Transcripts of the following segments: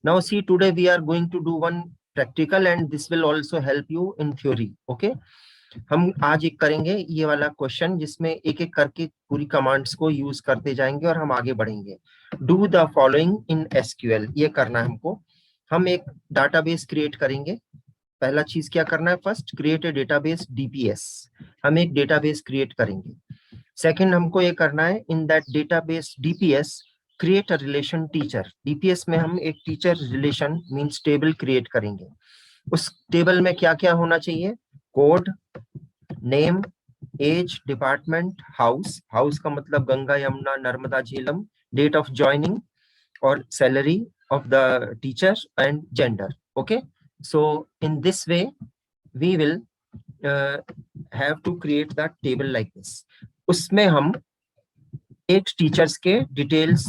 Now see, today we are going to do one practical and this will also help you in theory. Okay, हम आज एक करेंगे ये वाला question जिसमें एक एक करके पूरी कमांड्स को यूज करते जाएंगे और हम आगे बढ़ेंगे. Do the following in SQL, ये करना है हमको. हम एक डाटाबेस क्रिएट करेंगे. पहला चीज क्या करना है, first create a database DPS. हम एक डेटाबेस क्रिएट करेंगे. सेकंड हमको ये करना है, in that database DPS create a relation teacher. DPS में हम एक teacher relation means table create करेंगे. उस टेबल में क्या क्या होना चाहिए, code, name, age, department, house, house का मतलब Ganga Yamuna Narmada Jhelum, date of joining और salary of the teacher and gender. Okay, so in this way we will have to create that table like this. उसमें हम एक टीचर्स के डिटेल्स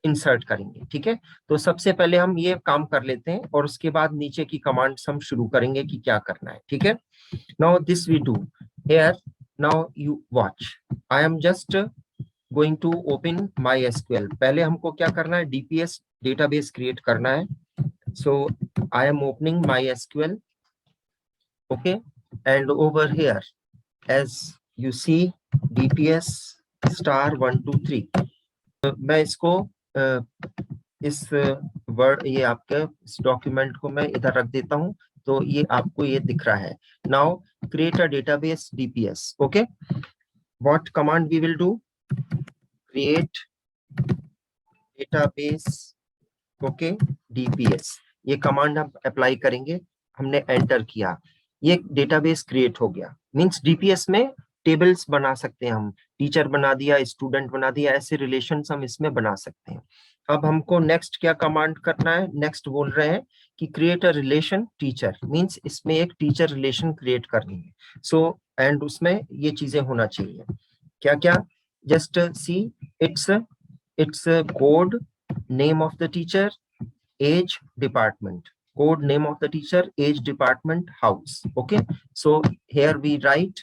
इंसर्ट करेंगे. ठीक है, तो सबसे पहले हम ये काम कर लेते हैं और उसके बाद नीचे की कमांड्स हम शुरू करेंगे कि क्या करना है. ठीक है, now this we do here. Now you watch, I am just going to open MySQL. पहले हमको क्या करना है, डीपीएस डेटाबेस क्रिएट करना है. So I am opening my SQL. Okay, and over here as you see DPS star 1 2 3. मैं इसको इस वर्ड, ये आपके इस डॉक्यूमेंट को मैं इधर रख देता हूं तो ये आपको ये दिख रहा है. Now create a database DPS. Okay, what command we will do, create database. Okay, DPS, ये कमांड हम अप्लाई करेंगे. हमने एंटर किया, ये डेटाबेस क्रिएट हो गया. मींस डीपीएस में टेबल्स बना सकते हैं हम. टीचर बना दिया, स्टूडेंट बना दिया, ऐसे रिलेशंस हम इसमें बना सकते हैं. अब हमको नेक्स्ट क्या कमांड करना है, नेक्स्ट बोल रहे हैं कि create a relation teacher. Means इसमें एक टीचर रिलेशन क्रिएट करनी है. सो एंड उसमें ये चीजें होना चाहिए. क्या क्या, just see, it's a code, name of the teacher, age, department. Code, name of the teacher, age, department, house. Okay, so here we write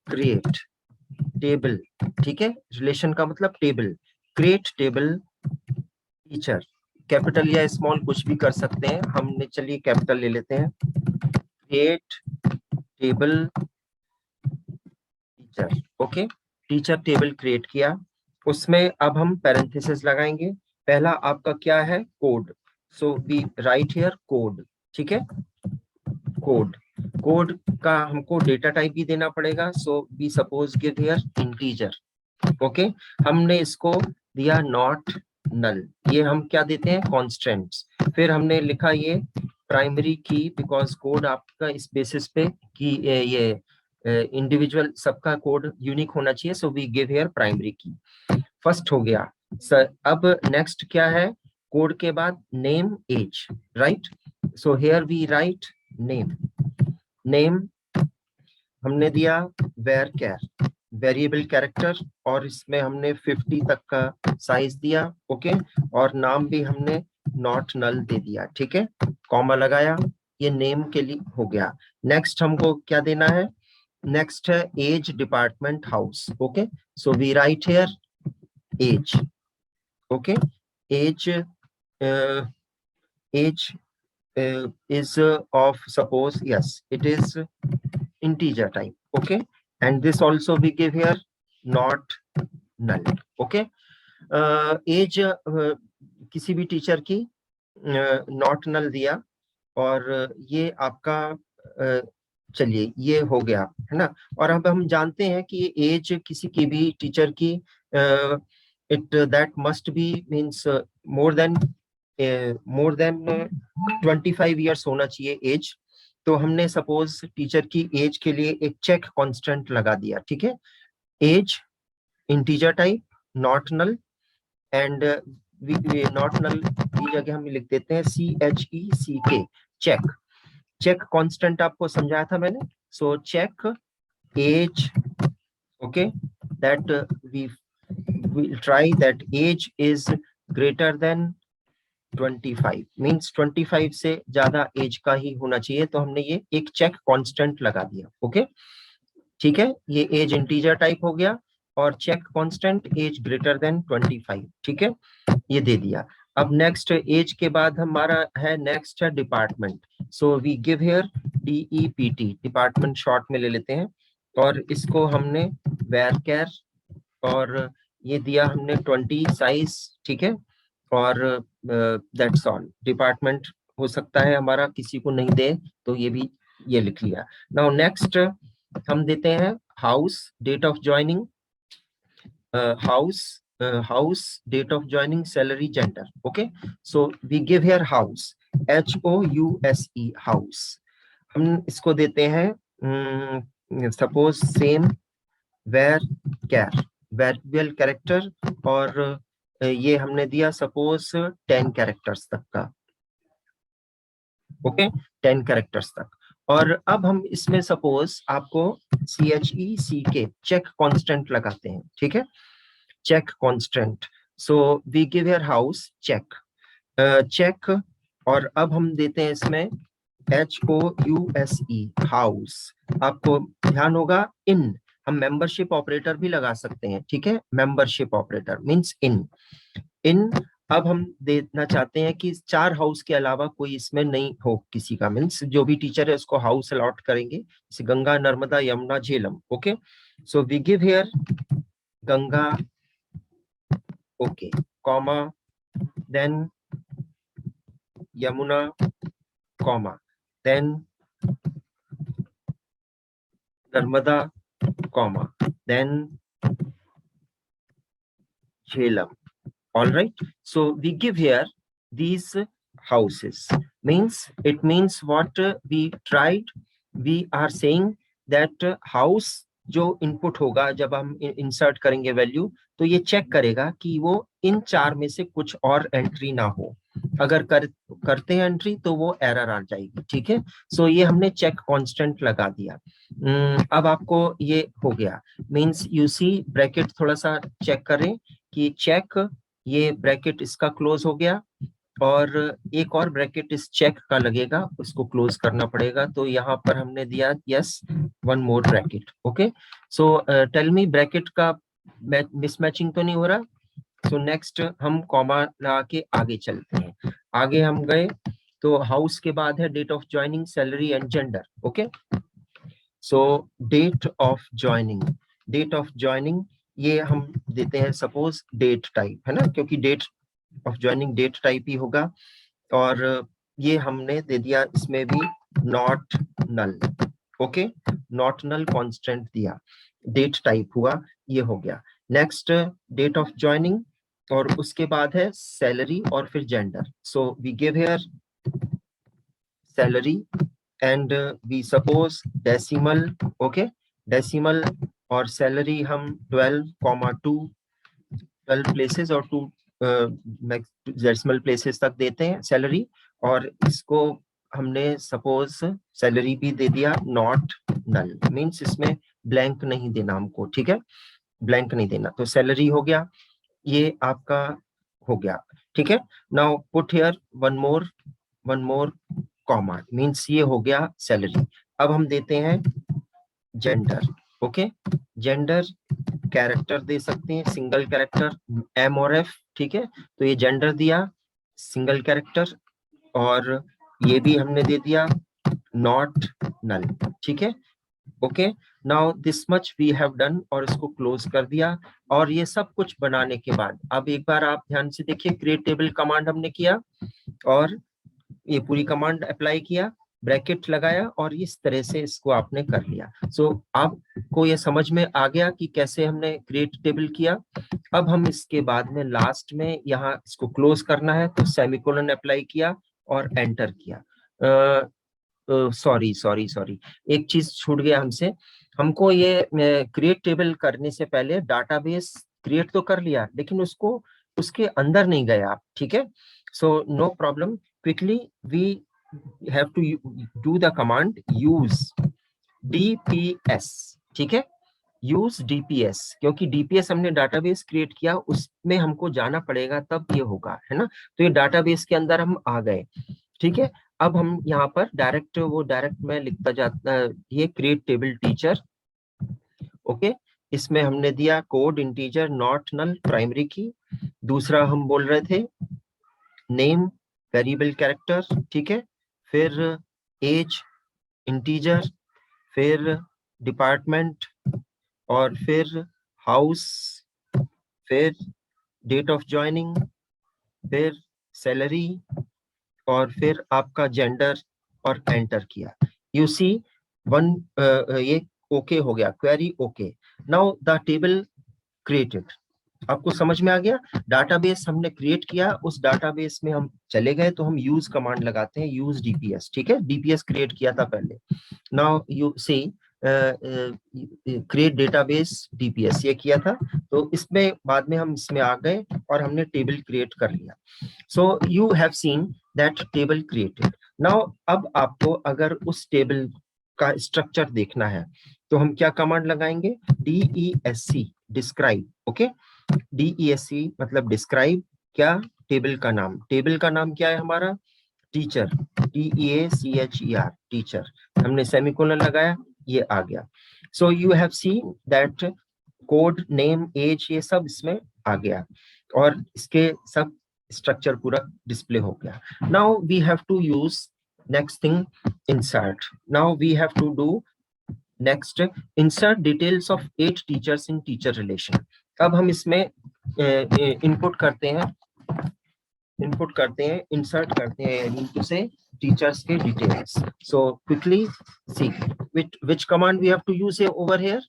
create table. ठीक है, रिलेशन का मतलब table. create table teacher, capital या small कुछ भी कर सकते हैं. हमने चलिए कैपिटल ले लेते हैं. create table teacher. Okay, teacher table create किया. उसमें अब हम पैरेंथेसिस लगाएंगे. पहला आपका क्या है, code. So we write here code. ठीक है, कोड. कोड का हमको डेटा टाइप भी देना पड़ेगा. So we suppose give here integer. Okay, हमने इसको दिया नॉट नल. ये हम क्या देते हैं, कॉन्स्टेंट्स. फिर हमने लिखा ये प्राइमरी की, बिकॉज कोड आपका इस बेसिस पे कि ये इंडिविजुअल सबका कोड यूनिक होना चाहिए. So we give here primary key. First हो गया सर. अब नेक्स्ट क्या है, कोड के बाद name, age, right. So here we write name. Name हमने दिया वेर कैर, वेरिएबल कैरेक्टर, और इसमें हमने 50 तक का साइज दिया. ओके, और नाम भी हमने नॉट नल दे दिया. ठीक है, कॉमा लगाया. ये नेम के लिए हो गया. नेक्स्ट हमको क्या देना है, नेक्स्ट है age, department, house. Okay, so we write here age. Okay, age age is of, suppose, yes, it is integer type. Okay, and this also we give here not null. Okay, age किसी भी teacher की not null दिया. और ये आपका चलिए ये हो गया है ना. और अब हम जानते हैं कि एज किसी की भी टीचर की it that must be means more than 25 years होना चाहिए एज. तो हमने सपोज टीचर की एज के लिए एक चेक कांस्टेंट लगा दिया. ठीक है, age integer type, not null, and not null की जगह हम लिख देते हैं CHECK, चेक. चेक कांस्टेंट आपको समझाया था मैंने. So check age. Okay, that we will try that age is greater than 25, means 25 से ज्यादा एज का ही होना चाहिए. तो हमने ये एक चेक कांस्टेंट लगा दिया. ओके, ठीक है, ये एज इंटीजर टाइप हो गया और check constant age greater than 25. ठीक है, ये दे दिया. अब नेक्स्ट एज के बाद हमारा है नेक्स्ट है department. So we give here DEPT, department short में ले लेते हैं, और इसको हमने वेयर केयर, और ये दिया हमने 20 साइज, ठीक है, और दैट्स ऑल। डिपार्टमेंट हो सकता है हमारा किसी को नहीं दे, तो ये भी ये लिख लिया। नाउ नेक्स्ट हम देते हैं house, date of joining, house, date of joining, salary, gender. Okay, so we give here house, HOUSE, house. हम इसको देते हैं suppose same varchar, variable character, और ये हमने दिया सपोज 10 कैरेक्टर्स तक का। ओके, 10 कैरेक्टर्स तक। और अब हम इसमें सपोज आपको CHECK चेक कांस्टेंट लगाते हैं, ठीक है, check constant. So we give here house check, check, और अब हम देते हैं इसमें HOUSE, house। आपको ध्यान होगा इन, हम मेंबरशिप ऑपरेटर भी लगा सकते हैं, ठीक है, मेंबरशिप ऑपरेटर मींस इन। अब हम देना चाहते हैं कि 4 हाउस के अलावा कोई इसमें नहीं हो किसी का, मीन्स जो भी टीचर है उसको हाउस अलॉट करेंगे, जैसे Ganga, Narmada, Yamuna, Jhelum. Okay, so we give here Ganga, okay, comma, then Yamuna, comma, then Narmada, comma, then Jhelum. All right, so we give here these houses, means it means what we tried, we are saying that house जो input होगा जब हम insert करेंगे value, तो ये check करेगा कि वो इन 4 में से कुछ और एंट्री ना हो। अगर करते हैं एंट्री तो वो एरर आ जाएगी, ठीक है। सो ये हमने चेक कांस्टेंट लगा दिया। अब आपको ये हो गया, मींस यू सी ब्रैकेट थोड़ा सा चेक करें कि चेक, ये ब्रैकेट इसका क्लोज हो गया, और एक और ब्रैकेट इस चेक का लगेगा, उसको क्लोज करना पड़ेगा। तो यहाँ पर हमने दिया yes, one more bracket. Okay, so tell me bracket का मिसमैचिंग तो नहीं हो रहा। सो नेक्स्ट हम कॉमा लगा के आगे चलते हैं। आगे हम गए तो हाउस के बाद है date of joining, salary and gender. Okay, so date of joining, date of joining ये हम देते हैं सपोज डेट टाइप, है ना, क्योंकि date of joining date type ही होगा। और ये हमने दे दिया इसमें भी not null. Okay, not null constant दिया, डेट टाइप हुआ, ये हो गया। नेक्स्ट डेट ऑफ ज्वाइनिंग, और उसके बाद है सैलरी और फिर gender. So we give here salary and we suppose decimal. Okay, decimal और सैलरी हम 12,2 12 प्लेसेस और 2 डेसिमल प्लेसेस तक देते हैं सैलरी। और इसको हमने सपोज सैलरी भी दे दिया नॉट नल, मींस इसमें ब्लैंक नहीं देना हमको, ठीक है, ब्लैंक नहीं देना। तो सैलरी हो गया, ये आपका हो गया, ठीक है। Now put here one more comma, means ये हो गया सैलरी। अब हम देते हैं जेंडर। ओके, जेंडर कैरेक्टर दे सकते हैं, सिंगल कैरेक्टर, M और F, ठीक है। तो ये जेंडर दिया सिंगल कैरेक्टर, और ये भी हमने दे दिया नॉट नल, ठीक है। Okay, now this much we have done, और इसको क्लोज कर दिया। और ये सब कुछ बनाने के बाद अब एक बार आप ध्यान से देखिए, क्रिएट टेबल कमांड हमने किया, और ये पूरी कमांड अप्लाई किया, ब्रैकेट लगाया, और इस तरह से इसको आपने कर लिया। सो आपको ये समझ में आ गया कि कैसे हमने क्रिएट टेबल किया। अब हम इसके बाद में लास्ट में यहाँ इसको क्लोज करना है, तो सेमीकोलन अप्लाई किया और एंटर किया। सॉरी, एक चीज छूट गया हमसे। हमको ये क्रिएट टेबल करने से पहले डाटाबेस क्रिएट तो कर लिया, लेकिन उसको उसके अंदर नहीं गए आप, ठीक है। So no problem, quickly we have to do the command use DPS, ठीक है, यूज DPS, क्योंकि DPS हमने डाटाबेस क्रिएट किया, उसमें हमको जाना पड़ेगा, तब ये होगा, है ना। तो ये डाटाबेस के अंदर हम आ गए, ठीक है। अब हम यहाँ पर डायरेक्ट में लिखता जाता, ये क्रिएट टेबल टीचर। ओके, इसमें हमने दिया code integer not null primary key. दूसरा हम बोल रहे थे नेम वेरिएबल कैरेक्टर, ठीक है, फिर एज इंटीजर, फिर डिपार्टमेंट, और फिर हाउस, फिर डेट ऑफ ज्वाइनिंग, फिर सैलरी, और फिर आपका जेंडर, और एंटर किया। यू सी वन, ये ओके हो गया, query okay. Now the table created, आपको समझ में आ गया। डाटाबेस हमने क्रिएट किया, उस डाटाबेस में हम चले गए तो हम यूज कमांड लगाते हैं, यूज डीपीएस, ठीक है, डीपीएस क्रिएट किया था पहले। Now you see create database DPS ये किया था, तो इसमें बाद में हम इसमें आ गए और हमने टेबल क्रिएट कर लिया। सो you have seen that table created. Now अब आपको अगर उस टेबल का स्ट्रक्चर देखना है तो हम क्या कमांड लगाएंगे, DESC डिस्क्राइब, ओके, DESC मतलब डिस्क्राइब क्या, टेबल का नाम। टेबल का नाम क्या है हमारा, टीचर, TEACHER टीचर, हमने सेमीकोलन लगाया, ये आ गया। So you have seen that code name age ये सब इसमें आ गया, और इसके सब स्ट्रक्चर पूरा डिस्प्ले हो गया। Now we have to use next thing, insert. Now we have to do next, insert details of 8 teachers in teacher relation. अब हम इसमें इनपुट करते हैं, इंसर्ट करते हैं इनटू से टीचर्स के details. So quickly see which command we have to use here over here.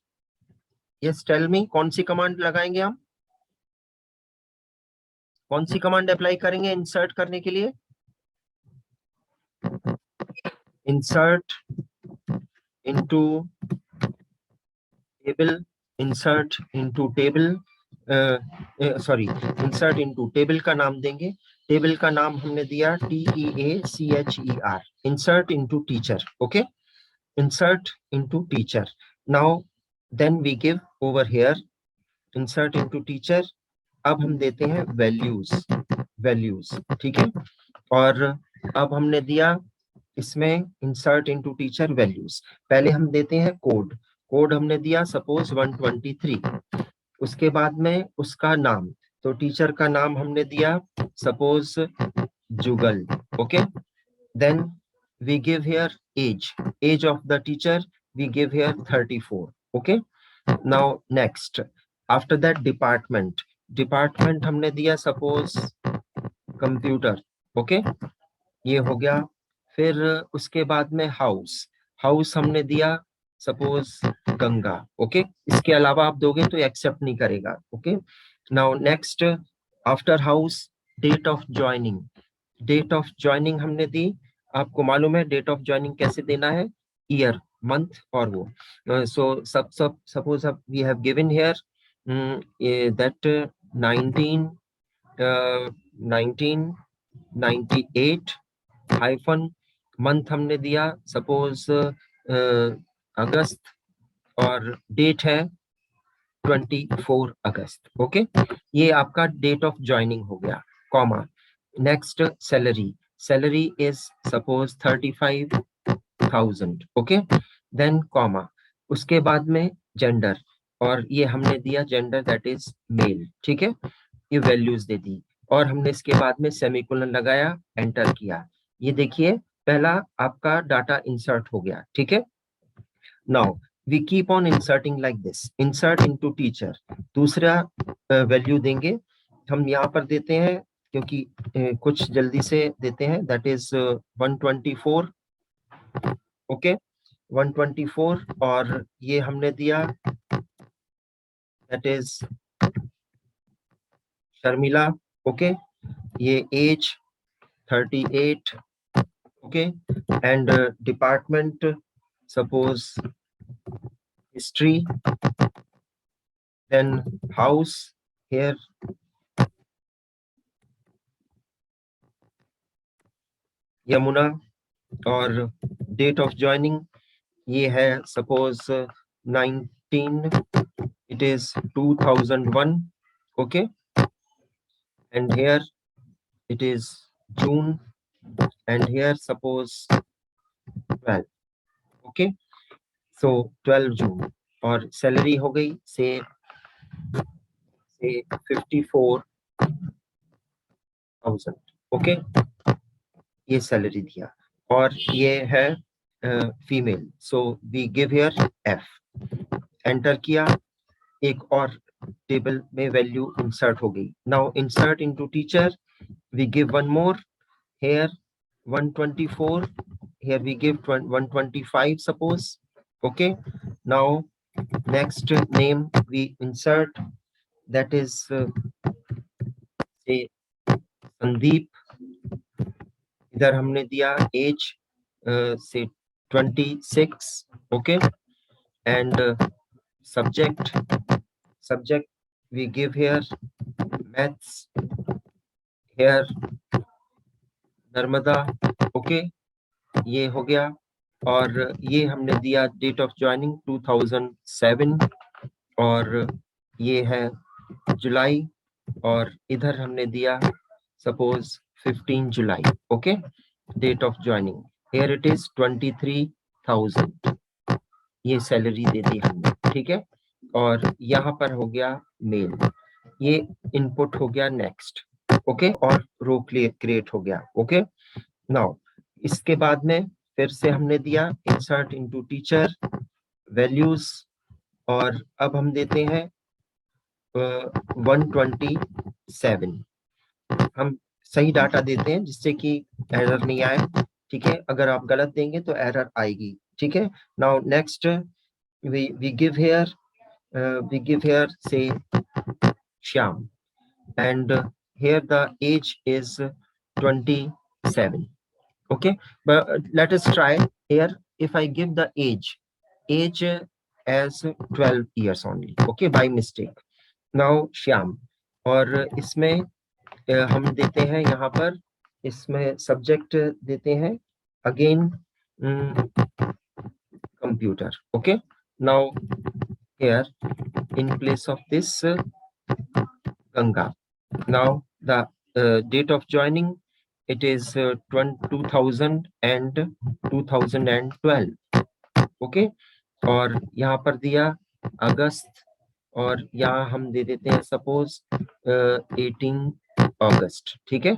Yes, tell me, कौन सी कमांड लगाएंगे हम, कौन सी कमांड अप्लाई करेंगे इंसर्ट करने के लिए, insert into table, insert into table, sorry, insert into table का नाम देंगे, टेबल का नाम हमने दिया TEACHER, insert into teacher, okay, insert into teacher. Now then we give over here insert into teacher, अब हम देते हैं वैल्यूज, ठीक है, और अब हमने दिया इसमें insert into teacher वैल्यूज, पहले हम देते हैं कोड हमने दिया सपोज 123, उसके बाद में उसका नाम, तो टीचर का नाम हमने दिया suppose Jugal, okay, then we give here age of the teacher, we give here 34, okay. Now next, after that department हमने दिया suppose कंप्यूटर, ओके, ये हो गया। फिर उसके बाद में हाउस हमने दिया सपोज गंगा, ओके, इसके अलावा आप दोगे तो एक्सेप्ट नहीं करेगा, okay. Now next, after house date of joining हमने दी, आपको मालूम है डेट ऑफ ज्वाइनिंग कैसे देना है, ईयर, मंथ, और वो so suppose we have given here that 1998 hyphen month हमने दिया सपोज अगस्त, और डेट है 24 अगस्त, ओके, ये आपका डेट ऑफ ज्वाइनिंग हो गया, comma. Next salary is suppose 35,000, okay, then comma, उसके बाद में जेंडर, और ये हमने दिया जेंडर दैट इज मेल, ठीक है, ये वैल्यूज दे दी, और हमने इसके बाद में सेमीकोलन लगाया, एंटर किया। ये देखिए पहला आपका डाटा इंसर्ट हो गया, ठीक है। Now we keep on inserting like this, insert into teacher, दूसरा वैल्यू देंगे हम, यहाँ पर देते हैं क्योंकि कुछ जल्दी से देते हैं, दैट इज 124, ओके, 124, और ये हमने दिया दैट इज शर्मिला, ओके, ये age 38, okay, and department suppose history, then house here Yamuna, और डेट ऑफ ज्वाइनिंग ये है suppose 19, it is 2001, okay, and here it is June, and here suppose 12, okay, so 12 June, और salary हो गई से 54,000, okay, ये salary दिया, और ये है female, so we give here F, enter किया, एक और टेबल में वैल्यू इंसर्ट हो गई। Now insert into teacher, we give one more here 124, here we give 125 suppose. Okay, now next name we insert, that is say Sandeep, इधर हमने दिया as से 26, okay, and subject we give here maths, here Narmada, okay, ये हो गया। और ये हमने दिया डेट ऑफ ज्वाइनिंग 2007, और ये है जुलाई, और इधर हमने दिया सपोज 15 जुलाई, okay, date of joining, here it is 23,000, ये सैलरी दे दी हमने, ठीक है। और यहाँ पर हो गया मेल, ये इनपुट हो गया नेक्स्ट, ओके, और रो क्रिएट हो गया, ओके। नाउ इसके बाद में फिर से हमने दिया इंसर्ट इनटू टीचर वैल्यूज, और अब हम देते हैं 127, हम सही डाटा देते हैं जिससे कि एरर नहीं आए, ठीक है। अगर आप गलत देंगे तो एरर आएगी, ठीक है। Now next we give here से Shyam, and here the age is 27, okay, but let us try here. If I give the age as 12 years only, okay, by mistake, now Shyam, और इसमें हम देते हैं यहाँ पर, इसमें सब्जेक्ट देते हैं again computer, okay। Now here in place of this Ganga, now the date of joining, it is 2000 and 2012, okay, और यहाँ पर दिया अगस्त, और यहाँ हम दे देते हैं सपोज 18 अगस्त, ठीक है।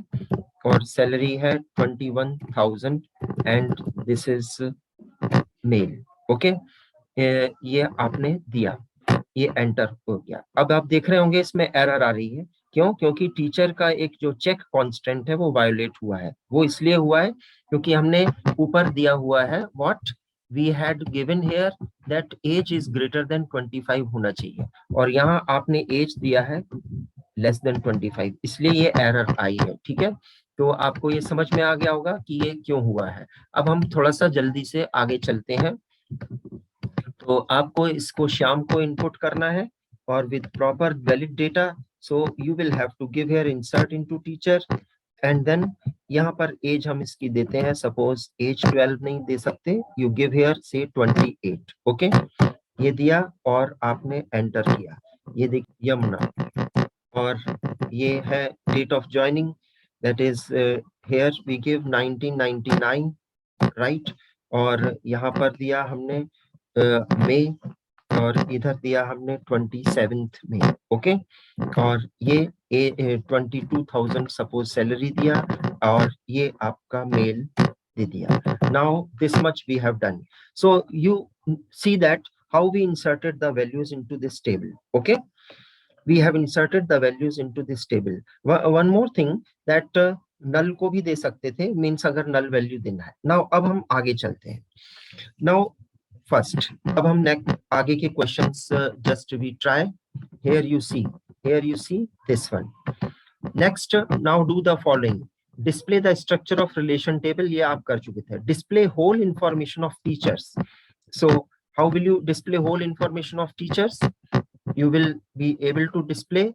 और सैलरी है 21,000 and this is male, okay, ये आपने दिया, ये एंटर हो गया। अब आप देख रहे होंगे इसमें एरर आ रही है, क्यों? क्योंकि टीचर का एक जो चेक कांस्टेंट है वो वायोलेट हुआ है। वो इसलिए हुआ है क्योंकि हमने ऊपर दिया हुआ है what we had given here, that age is greater than 25 होना चाहिए, और यहाँ आपने एज दिया है लेस देन 25, इसलिए ये एरर आई है, ठीक है। तो आपको ये समझ में आ गया होगा कि ये क्यों हुआ है। अब हम थोड़ा सा जल्दी से आगे चलते हैं। तो आपको इसको शाम को इनपुट करना है, और with proper valid data, so you will have to give here insert into teacher, and then यहाँ पर एज हम इसकी देते हैं, सपोज एज 12 नहीं दे सकते, यू गिव हियर से 28, ओके, ये दिया और आपने एंटर किया, ये देखिए यमुना, और ये है date of joining, that is here we give 1999, right, और यहाँ पर दिया हमने मई, और इधर दिया हमने 27 में, ओके, और ये 22,000 सपोज सैलरी दिया, और ये आपका मेल दे दिया। Now this much we have done, so you see that how we inserted the values into this table, okay, we have inserted the values into this table. One more thing that null को भी दे सकते थे, means अगर null value देना है। Now अब हम आगे चलते हैं। नाउ फर्स्ट, अब हम नेक्स्ट आगे के questions just we try, here you see this one. Next, now do the following. Display the structure of relation table, ये आप कर चुके थे। Display whole information of teachers. So how will you display whole information of teachers? You will be able to display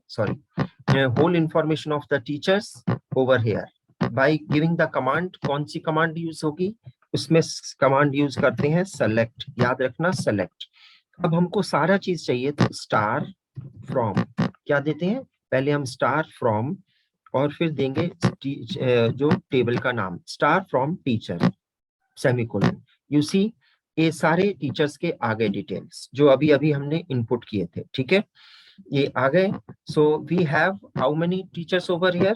whole information of the teachers over here by giving the command. कौन सी command use होगी? उसमें command use करते हैं select, याद रखना select। अब हमको सारा चीज चाहिए, तो स्टार फ्रॉम क्या देते हैं, पहले हम स्टार फ्रॉम, और फिर देंगे जो टेबल का नाम, star from teacher semicolon. You see, ये सारे टीचर्स के आगे डिटेल्स जो अभी अभी हमने इनपुट किए थे, ठीक है। ये आ गए. So we have how many teachers over here?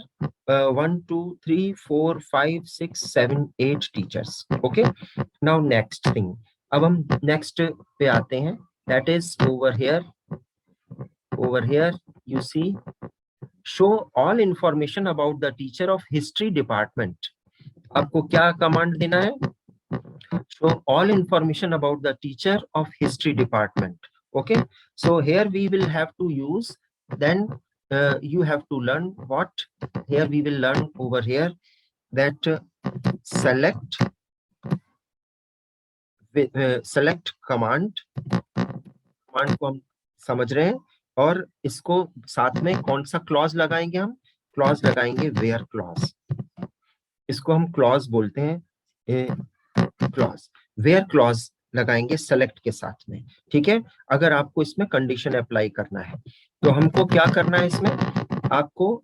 1 2 3 4 5 6 7 8 teachers. Okay, now next thing, अब हम next पे आते हैं. That is over here you see, show all information about the teacher of history department. आपको क्या कमांड देना है? show all information about the teacher of history department. Okay, so here we will have to use, then you have to learn what here we will learn over here, that select select command को हम समझ रहे हैं, और इसको साथ में कौन सा क्लॉज लगाएंगे? हम क्लॉज लगाएंगे वेयर क्लॉज. इसको हम क्लॉज बोलते हैं, क्लॉज वेयर क्लॉज लगाएंगे सेलेक्ट के साथ में. ठीक है, अगर आपको इसमें कंडीशन अप्लाई करना है तो हमको क्या करना है? इसमें आपको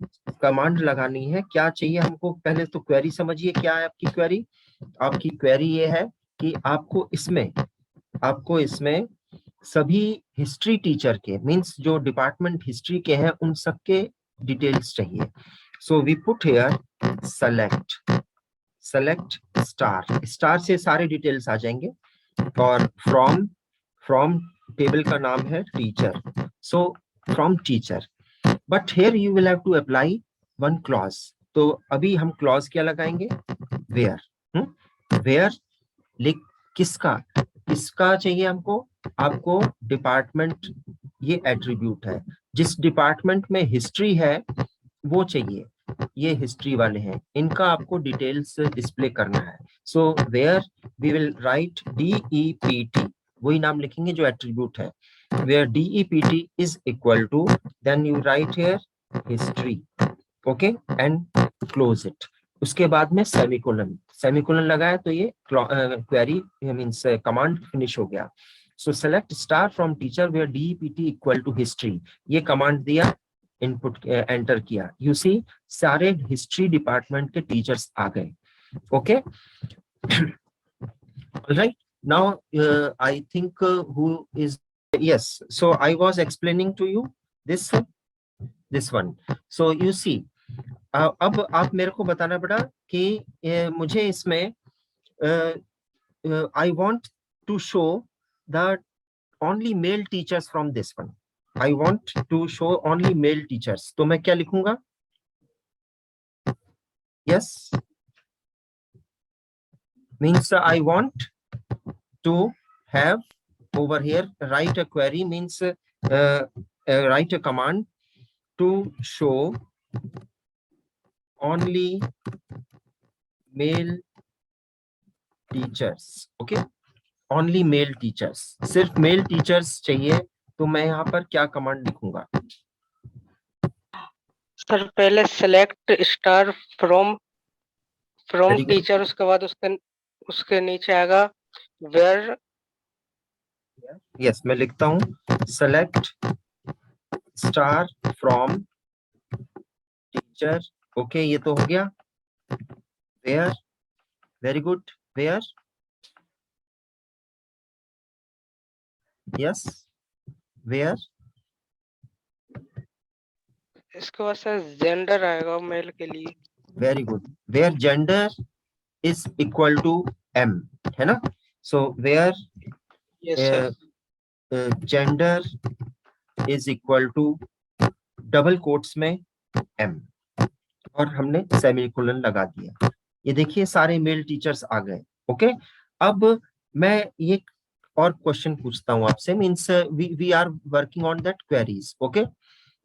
कमांड लगानी है. क्या चाहिए हमको? पहले तो क्वेरी समझिए. क्या है आपकी क्वेरी? आपकी क्वेरी ये है कि आपको इसमें सभी हिस्ट्री टीचर के, मींस जो डिपार्टमेंट हिस्ट्री के हैं, उन सबके डिटेल्स चाहिए. So we put here select star से सारे डिटेल्स आ जाएंगे, और फ्रॉम टेबल का नाम है teacher. So from teacher, but here you will have to apply one clause. तो अभी हम क्लॉज क्या लगाएंगे? वेयर. वेयर लिख किसका चाहिए हमको? आपको डिपार्टमेंट, ये एट्रीब्यूट है, जिस डिपार्टमेंट में हिस्ट्री है वो चाहिए. ये हिस्ट्री वाले हैं, इनका आपको डिटेल्स डिस्प्ले करना है. So where we will write DEPT, वही नाम लिखेंगे जो एट्रीब्यूट है. Where DEPT is equal to, then you write here history. Okay, and close it. उसके बाद में सेमीकोलन लगाया तो ये क्वेरी मींस कमांड फिनिश हो गया. So select star from teacher where DEPT equal to history. ये कमांड दिया, इनपुट एंटर किया. यू सी, सारे हिस्ट्री डिपार्टमेंट के टीचर्स आ गए. Okay, right. Now I think who is, yes, so I was explaining to you this one. So you see, अब आप मेरे को बताना पड़ा कि मुझे इसमें I want to show the only male teachers from this one. I want to show only male teachers. तो मैं क्या लिखूंगा? Yes, means I want to have over here, write a query, means write a command to show only male teachers. Okay, only male teachers, सिर्फ male teachers चाहिए. तो मैं यहाँ पर क्या कमांड लिखूंगा? सर पहले सेलेक्ट स्टार फ्रॉम टीचर, उसके बाद उसके नीचे आएगा वेयर. यस, मैं लिखता हूँ select star from teacher. Okay, ये तो हो गया. Where, very good. Where, yes, where. इसके बाद सर जेंडर आएगा मेल के लिए. Very good. Where gender is equal to M, है ना? So where gender is equal to double quotes में M, और हमने सेमीकोलन लगा दिया. ये देखिए सारे मेल टीचर्स आ गए. ओके, अब मैं ये और क्वेश्चन पूछता हूं आपसे, means we are working on that queries. Okay,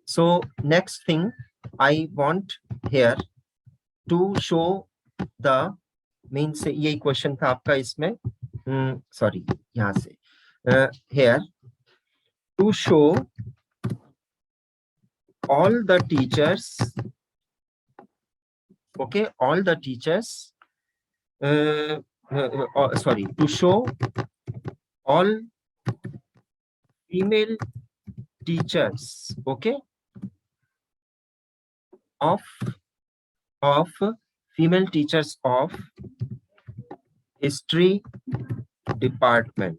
so next thing I want here to show the, means ये क्वेश्चन था आपका इसमें, सॉरी, यहां से here to show all the teachers. Okay, all the teachers, sorry, to show all female teachers, okay, of female teachers of history department.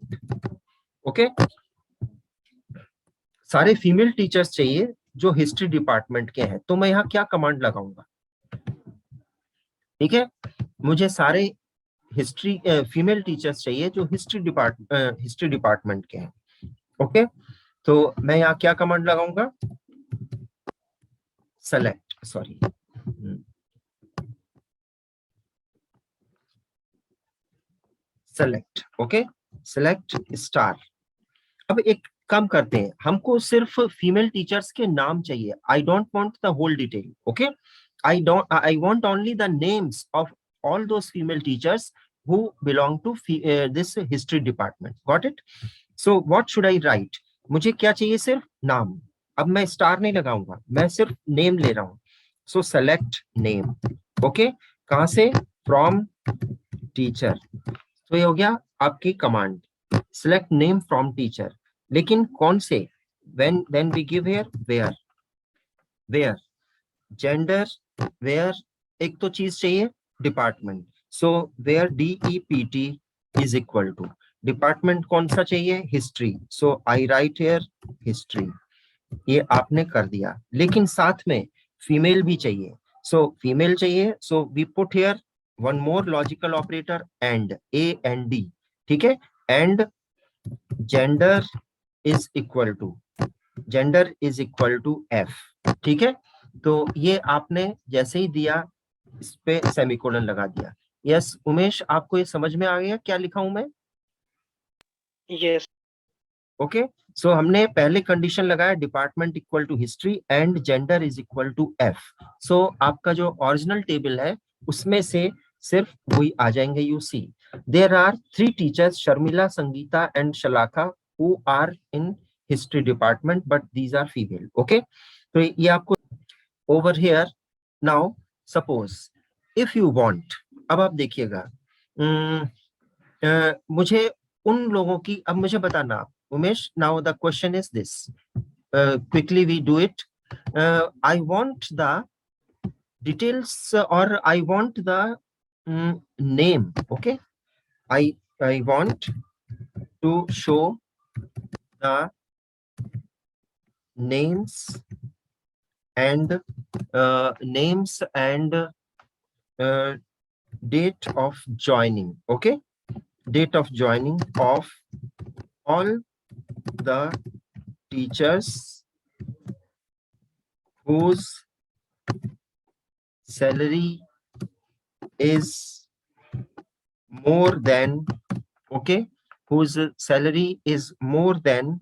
Okay, सारे female teachers चाहिए जो history department के हैं, तो मैं यहाँ क्या कमांड लगाऊंगा? ठीक है, मुझे सारे हिस्ट्री फीमेल टीचर्स चाहिए जो हिस्ट्री डिपार्टमेंट के हैं। ओके, तो मैं यहाँ क्या कमांड लगाऊंगा? Select, sorry, select. Okay, select star. अब एक काम करते हैं, हमको सिर्फ फीमेल टीचर्स के नाम चाहिए। I don't want the whole detail. Okay, I want only the names of all those female teachers who belong to this history department. Got it? So what should I write? मुझे क्या चाहिए? सिर्फ नाम। अब मैं स्टार नहीं लगाऊंगा, मैं सिर्फ नेम ले रहा हूं। सो सेलेक्ट नेम। ओके, कहां से? From teacher. तो ये हो गया आपकी command, select name from teacher. लेकिन कौन से? when we give here where gender, where एक तो चीज चाहिए department. So where DEPT is equal to department कौन सा चाहिए? History. So I right here history. ये आपने कर दिया, लेकिन साथ में फीमेल भी चाहिए। सो फीमेल चाहिए, so we put here one more logical operator and, A and D। ठीक है, and gender is equal to F। ठीक है, तो ये आपने जैसे ही दिया इस पे सेमीकोलन लगा दिया। यस उमेश, आपको ये समझ में आ गया क्या लिखा हूं मैं? यस। ओके, सो हमने पहले कंडीशन लगाया department equal to history and gender is equal to F। So आपका जो ओरिजिनल टेबल है उसमें से सिर्फ वही आ जाएंगे। You see there are 3 teachers, Sharmila, Sangeeta and Shalaka, who are in history department, but these are female. Okay, तो ये आपको over here. Now suppose if you want, अब आप देखिएगा, मुझे उन लोगों की, अब मुझे बताना Umesh. Now the question is this, quickly we do it. I want the details और I want the name. Okay, I want to show the names and date of joining. Okay, date of joining of all the teachers whose salary is more than, okay, whose salary is more than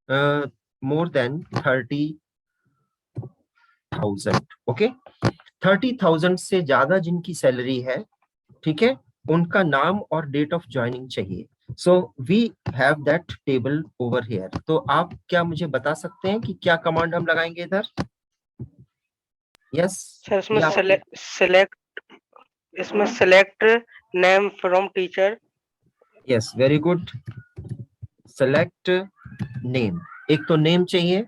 30,000. okay, 30,000 से ज्यादा जिनकी salary है, ठीक है, उनका नाम और date of joining चाहिए। So we have that table over here. तो आप क्या मुझे बता सकते हैं कि क्या कमांड हम लगाएंगे इधर? यस सर इसमें select name from teacher. Yes, very good. Select name, एक तो नेम चाहिए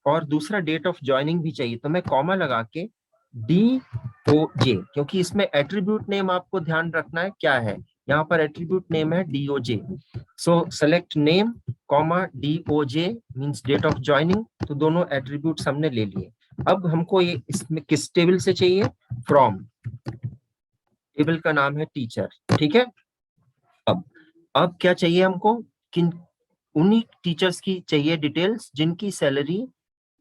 और दूसरा डेट ऑफ ज्वाइनिंग भी चाहिए। तो मैं कॉमा लगा के DOJ, क्योंकि इसमें एट्रीब्यूट नेम आपको ध्यान रखना है क्या है, यहाँ पर एट्रीब्यूट नेम है DOJ। So select name comma DOJ means date of joining. तो दोनों एट्रीब्यूट्स हमने ले लिए। अब हमको ये इसमें किस टेबल से चाहिए? फ्रॉम, टेबल का नाम है टीचर। ठीक है, अब क्या चाहिए हमको? किन उन्हीं टीचर्स की चाहिए डिटेल्स जिनकी सैलरी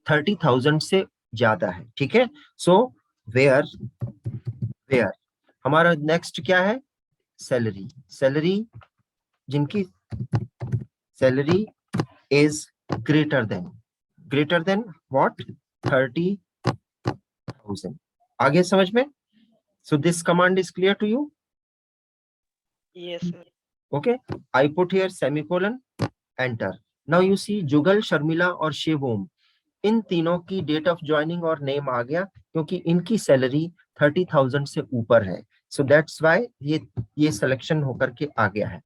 30,000 से ज्यादा है। ठीक है, सो वेयर हमारा नेक्स्ट क्या है? सैलरी जिनकी salary is greater than what? 30,000। आगे समझ में? So this command is clear to you? Yes sir. Okay, I put here semicolon, enter. Now you see Jugal, Sharmila और शिवोम, इन तीनों की डेट ऑफ ज्वाइनिंग और नेम आ गया, क्योंकि इनकी सैलरी 30,000 से ऊपर है। सो दैट्स व्हाई ये सिलेक्शन होकर के आ गया है।